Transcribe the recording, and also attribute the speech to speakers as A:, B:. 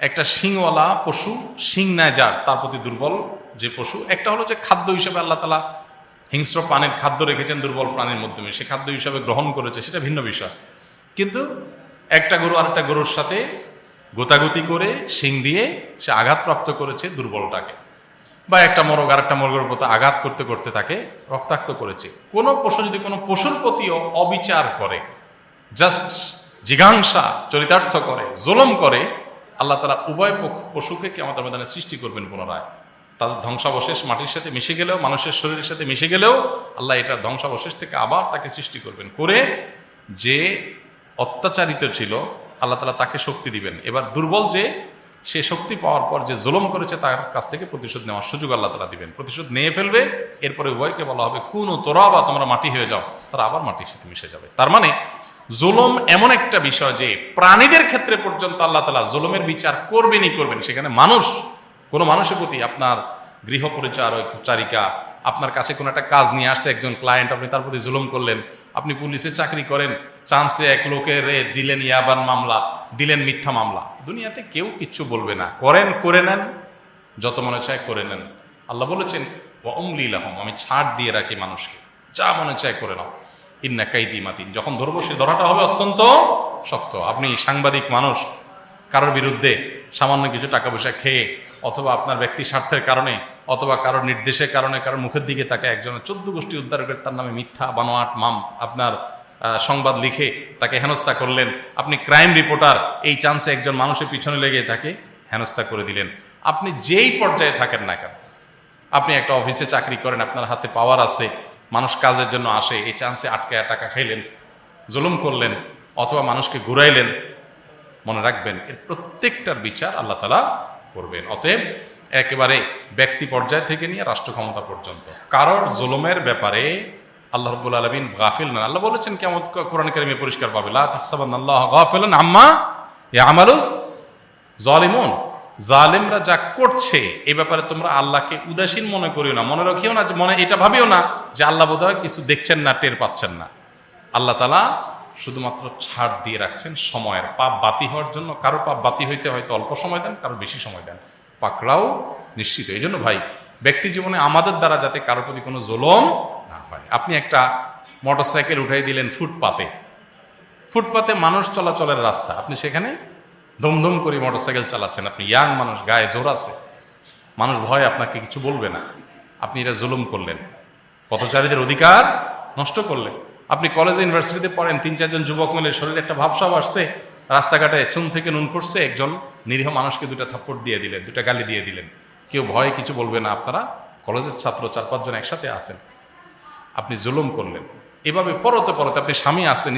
A: একটা শিংওয়ালা পশু, শিং নেয় যার, তার প্রতি দুর্বল যে পশু। একটা হলো যে খাদ্য হিসেবে আল্লাহ তাআলা হিংস্র প্রাণীর খাদ্য রেখেছেন দুর্বল প্রাণীর মাধ্যমে, সে খাদ্য হিসাবে গ্রহণ করেছে, সেটা ভিন্ন বিষয়। কিন্তু একটা গরু আরেকটা গরুর সাথে গোতাগুতি করে শিং দিয়ে সে আঘাতপ্রাপ্ত করেছে দুর্বলটাকে, বা একটা মোরগ আরেকটা মোরগের প্রতি আঘাত করতে করতে তাকে রক্তাক্ত করেছে। কোনো পশু যদি কোনো পশুর প্রতিও অবিচার করে, জাস্ট জিঘাংসা চরিতার্থ করে, জুলুম করে, আল্লাহ তাআলা উভয় পশুকে কিয়ামতের ময়দানে সৃষ্টি করবেন পুনরায়। তাদের ধ্বংসাবশেষ মাটির সাথে মিশে গেলেও, মানুষের শরীরের সাথে মিশে গেলেও আল্লাহ এটার ধ্বংসাবশেষ থেকে আবার তাকে সৃষ্টি করবেন, করে যে অত্যাচারিত ছিল আল্লাহ তাআলা তাকে শক্তি দিবেন। এবার দুর্বল যে, সে শক্তি পাওয়ার পর যে জুলুম করেছে তার কাছ থেকে প্রতিশোধ নেওয়ার সুযোগ আল্লাহ তাআলা দিবেন, প্রতিশোধ নিয়ে ফেলবে। এরপরে উভয়কে বলা হবে কুনু তুরাবা, তোমরা মাটি হয়ে যাও, তারা আবার মাটির সাথে মিশে যাবে। তার মানে জুলুম এমন একটা বিষয় যে প্রাণীদের ক্ষেত্রে পর্যন্ত আল্লাহ তাআলা জুলুমের বিচার করবেনই করবেন। সেখানে মানুষ, কোনো মানুষের প্রতি, আপনার গৃহ পরিচারিকা আপনার কাছে কোনো একটা কাজ নিয়ে আসছে একজন ক্লায়েন্ট, আপনি তার প্রতি জুলুম করলেন। আপনি পুলিশে চাকরি করেন, চান্সে এক লোকের দিলেন ইয়াবান মামলা, দিলেন মিথ্যা মামলা। দুনিয়াতে কেউ কিচ্ছু বলবে না, করেন, করে নেন, যত মনে চায় করে নেন। আল্লাহ বলেছেন ওয়া উমলি লাহুম, আমি ছাড় দিয়ে রাখি মানুষকে, যা মনে চায় করে নাও। ইন্না কাইদি মাতিন, যখন ধরবো সে ধরাটা হবে অত্যন্ত শক্ত। আপনি সাংবাদিক মানুষ, কারোর বিরুদ্ধে সামান্য কিছু টাকা পয়সা খেয়ে, অথবা আপনার ব্যক্তি স্বার্থের কারণে, অথবা কারোর নির্দেশের কারণে, কারোর মুখের দিকে তাকে একজনের 14 গোষ্ঠী উদ্ধার করে তার নামে মিথ্যা বানোয়াট আপনার সংবাদ লিখে তাকে হেনস্থা করলেন। আপনি ক্রাইম রিপোর্টার, এই চান্সে একজন মানুষের পিছনে লেগে তাকে হেনস্থা করে দিলেন। আপনি যেই পর্যায়ে থাকেন না কেন, আপনি একটা অফিসে চাকরি করেন, আপনার হাতে পাওয়ার আছে, মানুষ কাজের জন্য আসে, এই চান্সে আটকায় টাকা খাইলেন, জুলুম করলেন, অথবা মানুষকে ঘুরাইলেন, মনে রাখবেন এর প্রত্যেকটার বিচার আল্লাহ তাআলা করবেন। অতএব একেবারে ব্যক্তি পর্যায় থেকে নিয়ে রাষ্ট্র ক্ষমতা পর্যন্ত কারোর জুলুমের ব্যাপারে আল্লাহ রাব্বুল আলামিন গাফিল না। আল্লাহ বলেছেন কিয়ামত কোরআন কারীমে পরিষ্কার পাবে, লা তাহসাবান্নাল্লাহা গাফিলান আম্মা ইয়ামালুজ জালিমুন, জালিমরা যা করছে এই ব্যাপারে তোমরা আল্লাহকে উদাসীন মনে করিও না, মনে রাখিও না, মনে এটা ভাবিও না যে আল্লাহ বোধহয় কিছু দেখছেন না, টের পাচ্ছেন না। আল্লাহ তাআলা শুধুমাত্র ছাড় দিয়ে রাখছেন সময়ের, পাপ বাতি হওয়ার জন্য। কারো পাপ বাতি হইতে হয়তো অল্প সময় দেন, কারো বেশি সময় দেন, পাকড়াও নিশ্চিত। এই জন্য ভাই, ব্যক্তি জীবনে আমাদের দ্বারা যাতে কারোর প্রতি কোনো জুলুম না হয়। আপনি একটা মোটরসাইকেল উঠাই দিলেন ফুটপাতে মানুষ চলাচলের রাস্তা, আপনি সেখানে ধুমধুম করে মোটরসাইকেল চালাচ্ছেন, আপনি ইয়াং মানুষ, গায়ে জোর আছে, মানুষ ভয় আপনাকে কিছু বলবে না, আপনি এটা জুলুম করলেন, পথচারীদের অধিকার নষ্ট করলেন। আপনি কলেজে ইউনিভার্সিটিতে পড়েন, 3-4 জন যুবক মিলে শরীরে একটা ভাবসাব আসছে, রাস্তাঘাটে চুন থেকে নুন করছে, একজন নিরীহ মানুষকে 2টা থাপ্পড় দিয়ে দিলেন, 2টা গালি দিয়ে দিলেন, কেউ ভয়ে কিছু বলবে না। আপনারা কলেজের ছাত্র 4-5 জন একসাথে আছেন, আপনি জুলুম করলেন। এভাবে পরতে পরতে আপনি স্বামী আছেন,